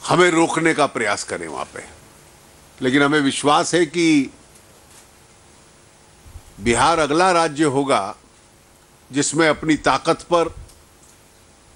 हमें रोकने का प्रयास करें वहां पे। लेकिन हमें विश्वास है कि बिहार अगला राज्य होगा जिसमें अपनी ताकत पर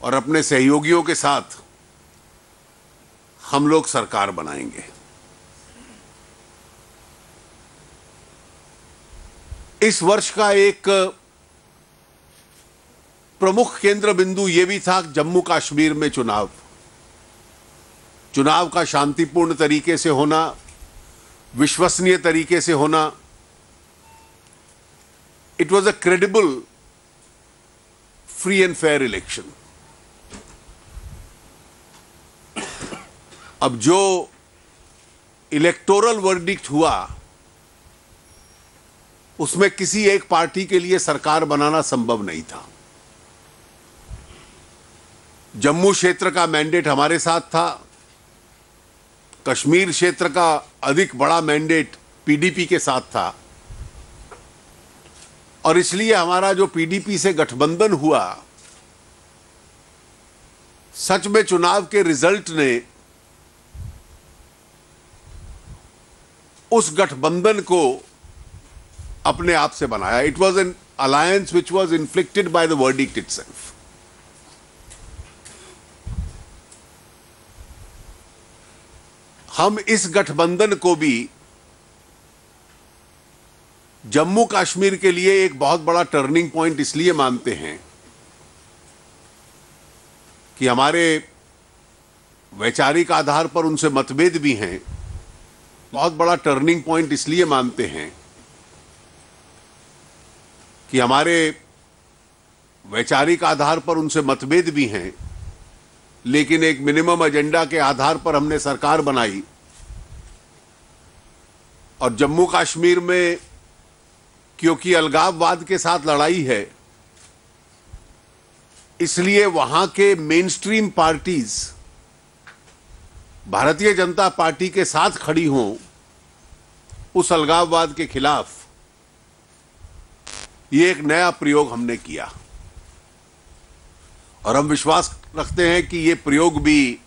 और अपने सहयोगियों के साथ हम लोग सरकार बनाएंगे। इस वर्ष का एक प्रमुख केंद्र बिंदु यह भी था जम्मू कश्मीर में चुनाव का शांतिपूर्ण तरीके से होना, विश्वसनीय तरीके से होना। It was a credible, free and fair election. अब जो इलेक्टोरल वर्डिक्ट हुआ उसमें किसी एक पार्टी के लिए सरकार बनाना संभव नहीं था। जम्मू क्षेत्र का मैंडेट हमारे साथ था, कश्मीर क्षेत्र का अधिक बड़ा मैंडेट पीडीपी के साथ था, और इसलिए हमारा जो पीडीपी से गठबंधन हुआ, सच में चुनाव के रिजल्ट ने उस गठबंधन को अपने आप से बनाया। It was an alliance which was inflicted by the verdict itself. हम इस गठबंधन को भी जम्मू कश्मीर के लिए एक बहुत बड़ा टर्निंग पॉइंट इसलिए मानते हैं कि हमारे वैचारिक आधार पर उनसे मतभेद भी हैं। बहुत बड़ा टर्निंग पॉइंट इसलिए मानते हैं कि हमारे वैचारिक आधार पर उनसे मतभेद भी हैं, लेकिन एक मिनिमम एजेंडा के आधार पर हमने सरकार बनाई। और जम्मू कश्मीर में क्योंकि अलगाववाद के साथ लड़ाई है, इसलिए वहां के main stream parties Bharatiya Janata party के साथ खड़ी हों उस अलगाववाद के खिलाफ। ये एक नया प्रयोग हमने किया और हम विश्वास रखते हैं कि ये प्रयोग भी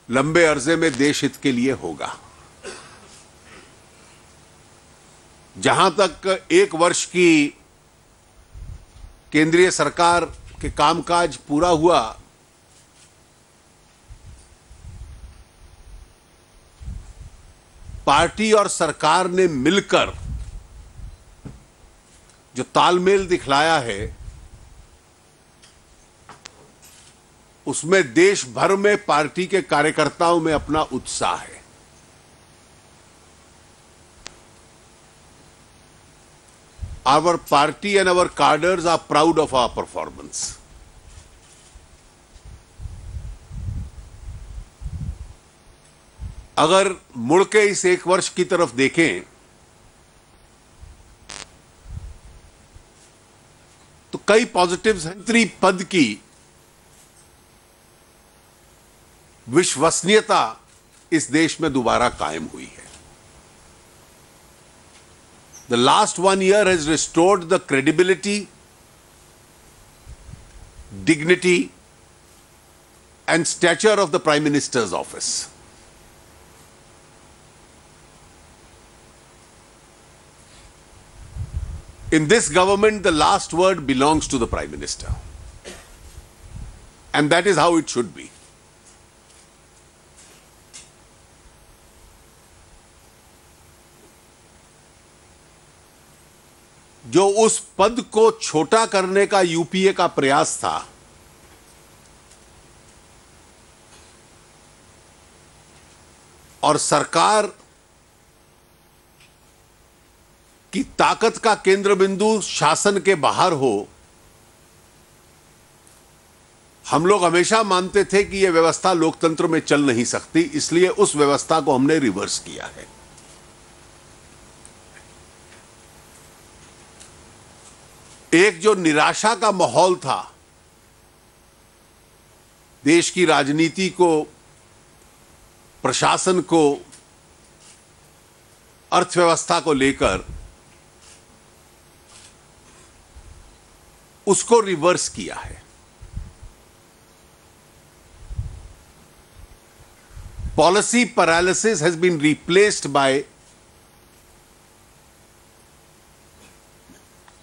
लंबे अरसे में देश हित के लिए होगा। जहां तक एक वर्ष की केंद्रीय सरकार के कामकाज पूरा हुआ, पार्टी और सरकार ने मिलकर जो तालमेल दिखलाया है, उसमें देश भर में पार्टी के कार्यकर्ताओं में अपना उत्साह है। Our party and our cadres are proud of our performance. अगर मुड़ के इस एक वर्ष की तरफ देखें तो कई पॉजिटिव्स हैं। मंत्री पद की विश्वसनीयता इस देश में दोबारा कायम हुई है। The last 1 year has restored the credibility, dignity, and stature of the Prime Minister's office. In this government, the last word belongs to the Prime Minister. And that is how it should be. जो उस पद को छोटा करने का UPA का प्रयास था, और सरकार की ताकत का केंद्र बिंदु शासन के बाहर हो, हम लोग हमेशा मानते थे कि यह व्यवस्था लोकतंत्र में चल नहीं सकती, इसलिए उस व्यवस्था को हमने रिवर्स किया है। एक जो निराशा का माहौल था देश की राजनीति को, प्रशासन को, अर्थव्यवस्था को लेकर, उसको रिवर्स किया है। Policy paralysis has been replaced by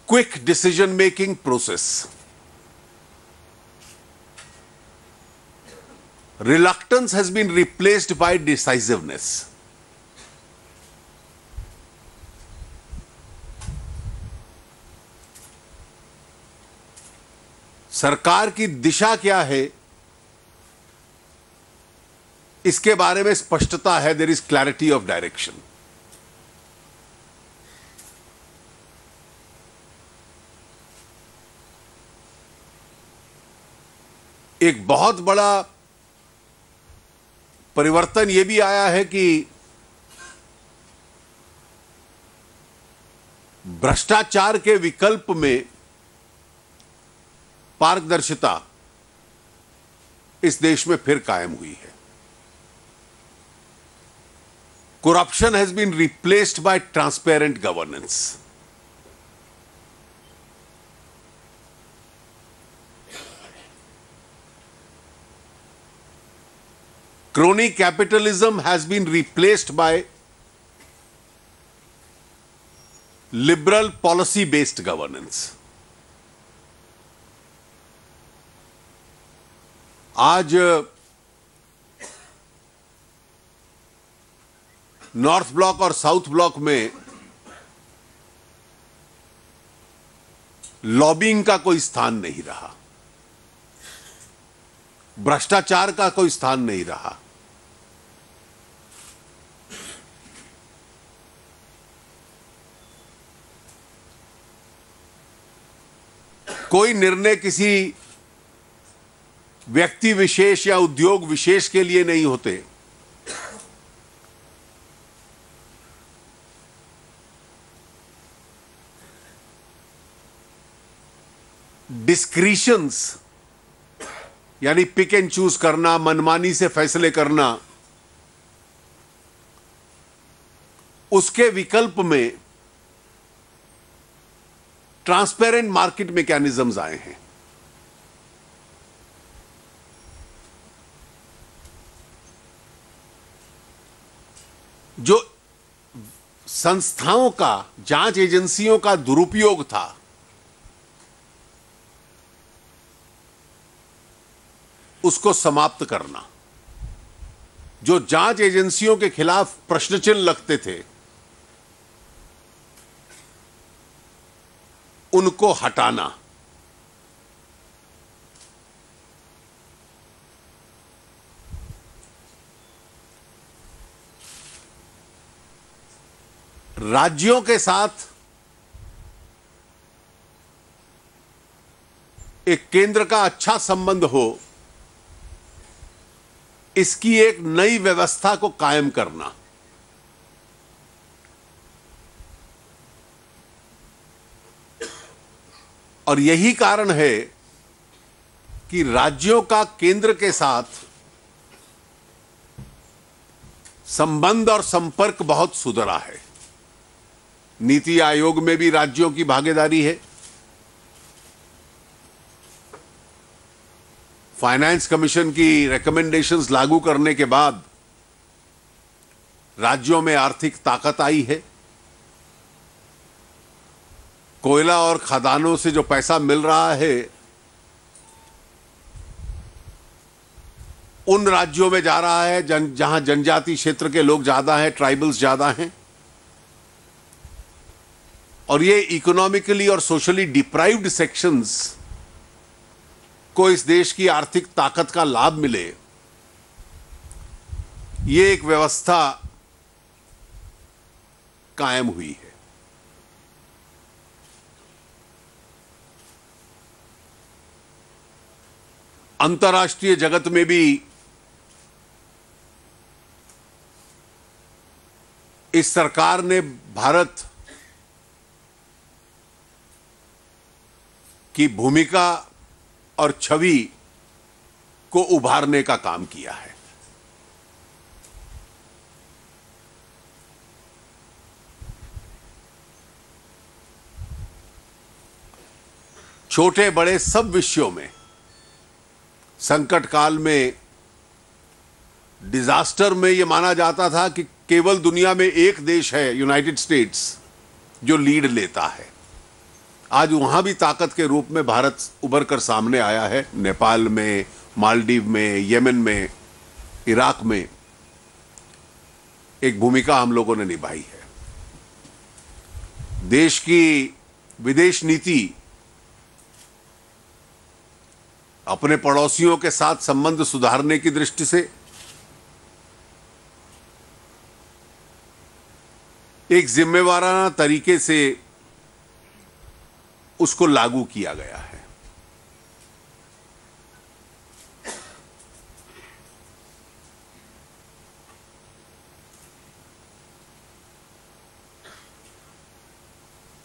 quick decision-making process. Reluctance has been replaced by decisiveness. सरकार की दिशा क्या है, इसके बारे में स्पष्टता है. There is clarity of direction. एक बहुत बड़ा परिवर्तन यह भी आया है कि भ्रष्टाचार के विकल्प में पारदर्शिता इस देश में फिर कायम हुई है. Corruption has been replaced by transparent governance. Crony capitalism has been replaced by liberal policy-based governance. आज नॉर्थ ब्लॉक और साउथ ब्लॉक में लॉबिंग का कोई स्थान नहीं रहा, भ्रष्टाचार का कोई स्थान नहीं रहा. कोई निर्णय किसी व्यक्ति विशेष या उद्योग विशेष के लिए नहीं होते. डिस्क्रिशंस यानी पिक एंड चूज करना, मनमानी से फैसले करना, उसके विकल्प में ट्रांसपेरेंट मार्केट मैकेनिज्म्स आए हैं. जो संस्थाओं का, जांच एजेंसियों का दुरुपयोग था, उसको समाप्त करना. जो जांच एजेंसियों के खिलाफ प्रश्न चिन्ह लगते थे, उनको हटाना. राज्यों के साथ एक केंद्र का अच्छा संबंध हो, इसकी एक नई व्यवस्था को कायम करना. और यही कारण है कि राज्यों का केंद्र के साथ संबंध और संपर्क बहुत सुधरा है. नीति आयोग में भी राज्यों की भागीदारी है. फाइनेंस कमीशन की रिकमेंडेशंस लागू करने के बाद राज्यों में आर्थिक ताकत आई है. कोयला और खदानों से जो पैसा मिल रहा है, उन राज्यों में जा रहा है जहां जनजाति क्षेत्र के लोग ज्यादा हैं, ट्राइबल्स ज्यादा हैं. और ये इकोनॉमिकली और सोशली डिप्राइव्ड सेक्शंस को इस देश की आर्थिक ताकत का लाभ मिले, ये एक व्यवस्था कायम हुई है. अंतर्राष्ट्रीय जगत में भी इस सरकार ने भारत की भूमिका और छवि को उभारने का काम किया है. छोटे बड़े सब विषयों में संकट काल में डिजास्टर में यह माना जाता था कि केवल दुनिया में एक देश है, यूनाइटेड स्टेट्स, जो लीड लेता है। आज वहां भी ताकत के रूप में भारत उभर कर सामने आया है। नेपाल में, मालदीव में, यमन में, इराक में एक भूमिका हम लोगों ने निभाई है। देश की विदेश नीति अपने पड़ोसियों के साथ संबंध सुधारने की दृष्टि से एक जिम्मेवाराना तरीके से उसको लागू किया गया है।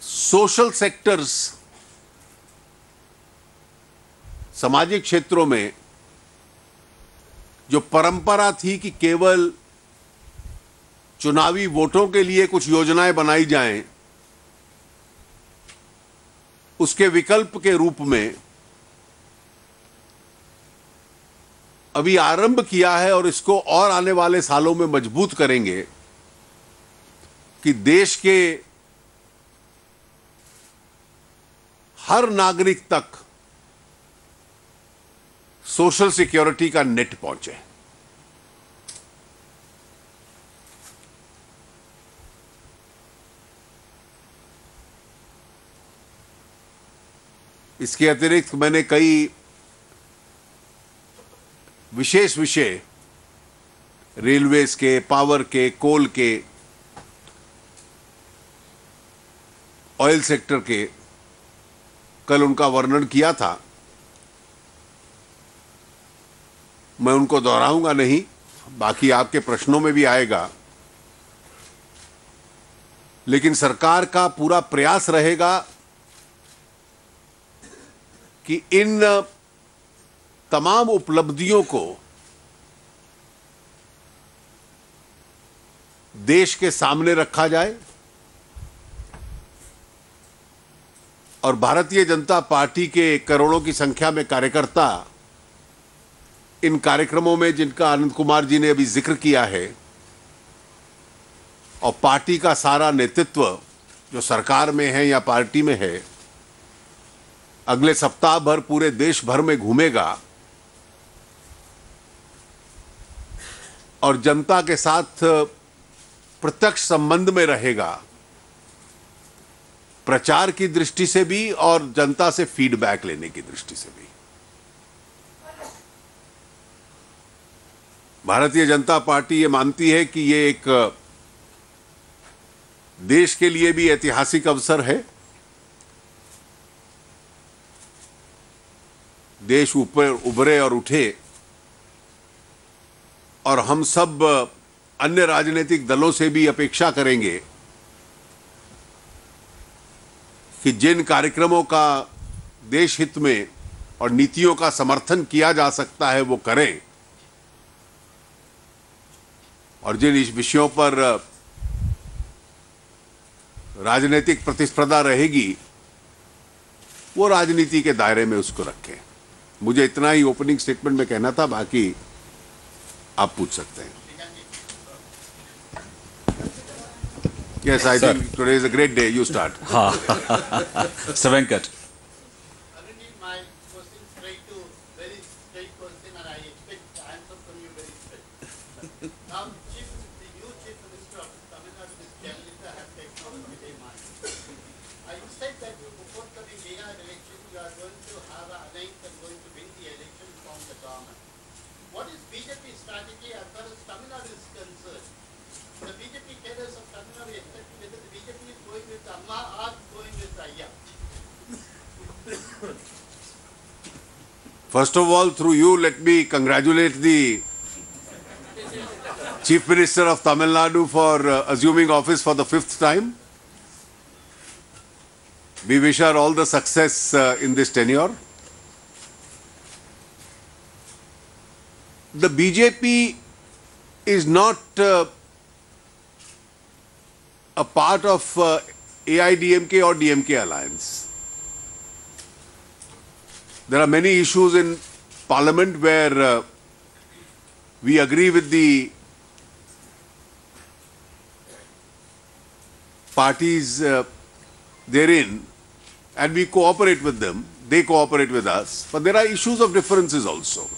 सोशल सेक्टर्स, सामाजिक क्षेत्रों में जो परंपरा थी कि केवल चुनावी वोटों के लिए कुछ योजनाएं बनाई जाएं, उसके विकल्प के रूप में अभी आरंभ किया है और इसको और आने वाले सालों में मजबूत करेंगे कि देश के हर नागरिक तक सोशल सिक्योरिटी का नेट पहुंचे। इसके अतिरिक्त मैंने कई विशेष विषय रेलवेज के, पावर के, कोल के, ऑयल सेक्टर के कल उनका वर्णन किया था। मैं उनको दोहराऊंगा नहीं, बाकी आपके प्रश्नों में भी आएगा। लेकिन सरकार का पूरा प्रयास रहेगा कि इन तमाम उपलब्धियों को देश के सामने रखा जाए और भारतीय जनता पार्टी के करोड़ों की संख्या में कार्यकर्ता इन कार्यक्रमों में, जिनका आनंद कुमार जी ने अभी जिक्र किया है, और पार्टी का सारा नेतृत्व जो सरकार में है या पार्टी में है, अगले सप्ताह भर पूरे देश भर में घूमेगा और जनता के साथ प्रत्यक्ष संबंध में रहेगा, प्रचार की दृष्टि से भी और जनता से फीडबैक लेने की दृष्टि से भी। भारतीय जनता पार्टी ये मानती है कि ये एक देश के लिए भी ऐतिहासिक अवसर है। देश ऊपर उभरे और उठे और हम सब अन्य राजनीतिक दलों से भी अपेक्षा करेंगे कि जिन कार्यक्रमों का देश हित में और नीतियों का समर्थन किया जा सकता है वो करें, और जिन इस विषयों पर राजनीतिक प्रतिस्पर्धा रहेगी वो राजनीति के दायरे में उसको रखें। मुझे इतना ही ओपनिंग स्टेटमेंट में कहना था, बाकी आप पूछ सकते हैं। Yes, I think today is a great day. You start. Mr. Venkat. My question is very straight question, and I expect the answer from you very straight. Now, the new Chief Minister of Tamil Nadu, Ms. Jayalalitha, has taken over the demand. I said that before coming Bihar election, you are going to have an alliance and going to win the election from the government. What is BJP's strategy as far as Tamil Nadu is concerned? The BJP cadres of Tamil Nadu expect whether the BJP is going with Amma or going with Ayya. First of all, through you, let me congratulate the Chief Minister of Tamil Nadu for assuming office for the 5th time. We wish her all the success in this tenure. The BJP is not a part of AIDMK or DMK alliance. There are many issues in Parliament where we agree with the parties therein and we cooperate with them, they cooperate with us, but there are issues of differences also.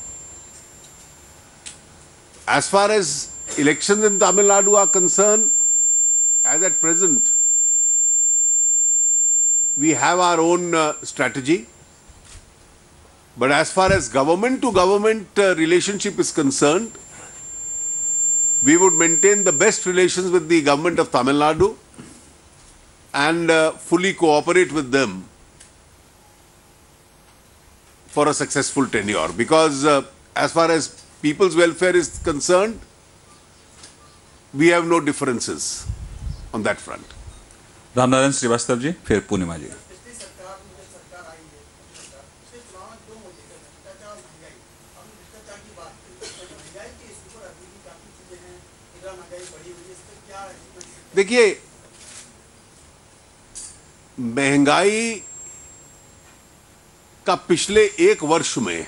As far as elections in Tamil Nadu are concerned, as at present, we have our own strategy. But as far as government to government relationship is concerned, we would maintain the best relations with the government of Tamil Nadu and fully cooperate with them for a successful tenure. Because as far as people's welfare is concerned, we have no differences on that front. Ramnarayan Srivastava ji, फिर पूर्णिमा जी। पिछली सरकार में जब सरकार आई है, पिछले चुनाव में क्यों मोदी का भ्रष्टाचार और महंगाई, हमने भ्रष्टाचार की बात की, महंगाई के इस ऊपर अभी भी काफी चीजें हैं, इधर महंगाई बढ़ी हुई है, इस पर क्या है? देखिए, महंगाई का पिछले एक वर्ष में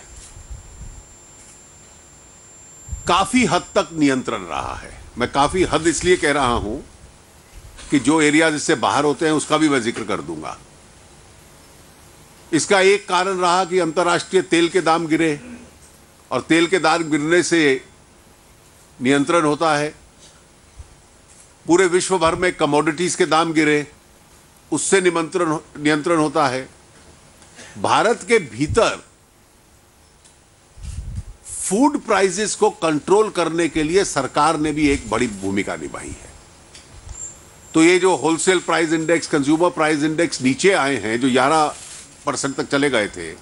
काफी हद तक नियंत्रण रहा है। मैं काफी हद इसलिए कह रहा हूं कि जो एरिया जिससे बाहर होते हैं उसका भी मैं जिक्र कर दूंगा। इसका एक कारण रहा कि अंतर्राष्ट्रीय तेल के दाम गिरे और तेल के दाम गिरने से नियंत्रण होता है। पूरे विश्व भर में कमोडिटीज के दाम गिरे, उससे नियंत्रण होता है। भारत के भीतर फूड प्राइसेस को कंट्रोल करने के लिए सरकार ने भी एक बड़ी भूमिका निभाई है। तो ये जो wholesale price index, consumer price index नीचे आए हैं, जो 11% तक चले गए थे,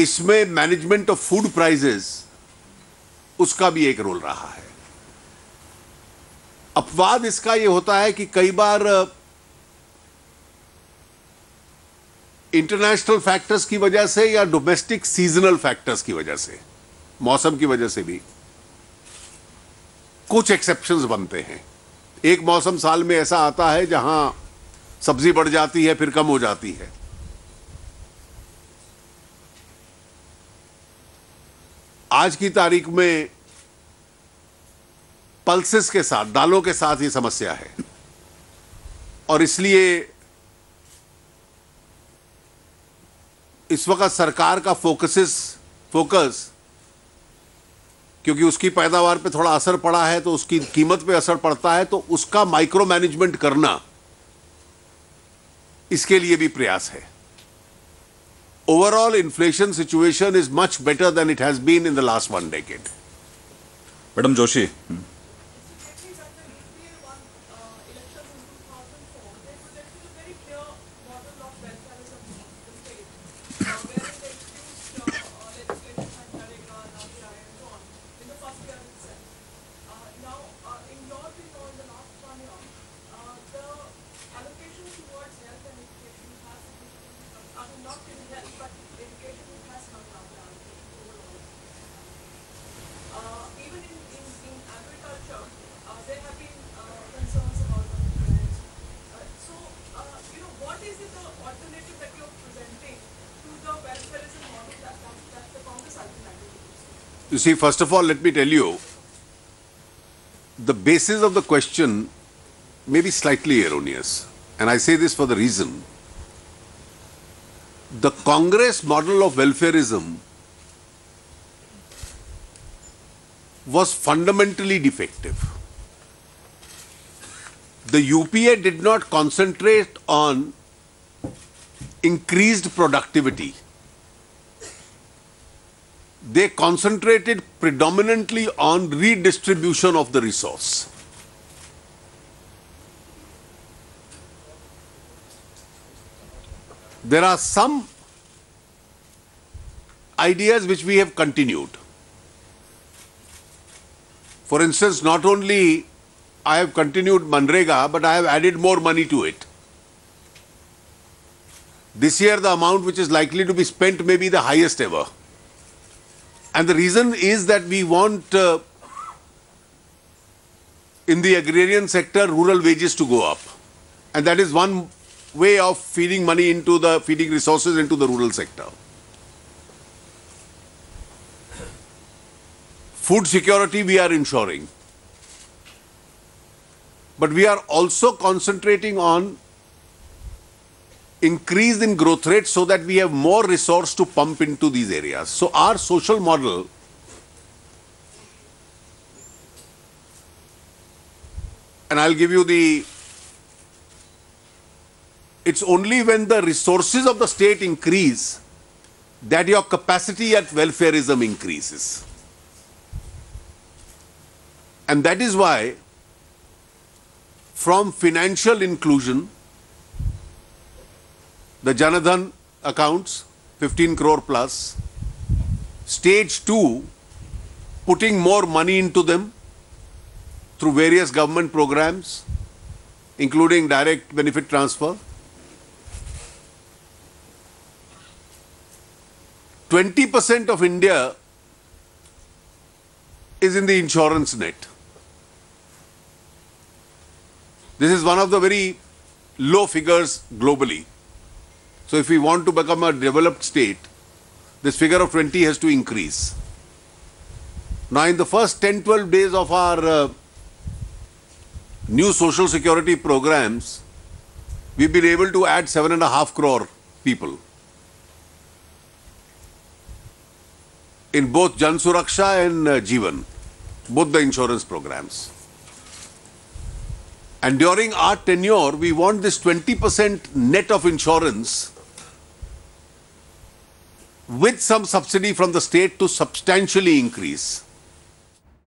इसमें मैनेजमेंट ऑफ फूड प्राइसेस उसका भी एक रोल रहा है। अपवाद इसका ये होता है कि कई बार इंटरनेशनल फैक्टर्स की वजह से या डोमेस्टिक सीजनल फैक्टर्स की वजह से, मौसम की वजह से भी कुछ एक्सेप्शंस बनते हैं। एक मौसम साल में ऐसा आता है जहां सब्जी बढ़ जाती है, फिर कम हो जाती है। आज की तारीख में पल्सेस के साथ, दालों के साथ ये समस्या है और इसलिए इस वक्त सरकार का फोकस क्योंकि उसकी पैदावार पे थोड़ा असर पड़ा है तो उसकी कीमत पे असर पड़ता है, तो उसका माइक्रो मैनेजमेंट करना, इसके लिए भी प्रयास है। Overall inflation situation is much better than it has been in the last 1 decade। Madam Joshi. You see, first of all, let me tell you, the basis of the question may be slightly erroneous. And I say this for the reason, the Congress model of welfareism was fundamentally defective. The UPA did not concentrate on increased productivity. They concentrated predominantly on redistribution of the resource. There are some ideas which we have continued. For instance, not only I have continued Manrega, but I have added more money to it. This year the amount which is likely to be spent may be the highest ever. And the reason is that we want in the agrarian sector rural wages to go up. And that is one way of feeding resources into the rural sector. Food security we are ensuring. But we are also concentrating on increase in growth rate so that we have more resource to pump into these areas. So our social model and I'll give you it's only when the resources of the state increase that your capacity at welfareism increases. And that is why from financial inclusion, the Janadhan accounts, 15 crore plus, stage 2, putting more money into them through various government programs, including direct benefit transfer. 20% of India is in the insurance net. This is one of the very low figures globally. So if we want to become a developed state, this figure of 20 has to increase. Now in the first 10-12 days of our new social security programs, we've been able to add 7.5 crore people. In both Jan Suraksha and Jeevan, both the insurance programs. And during our tenure, we want this 20% net of insurance with some subsidy from the state to substantially increase.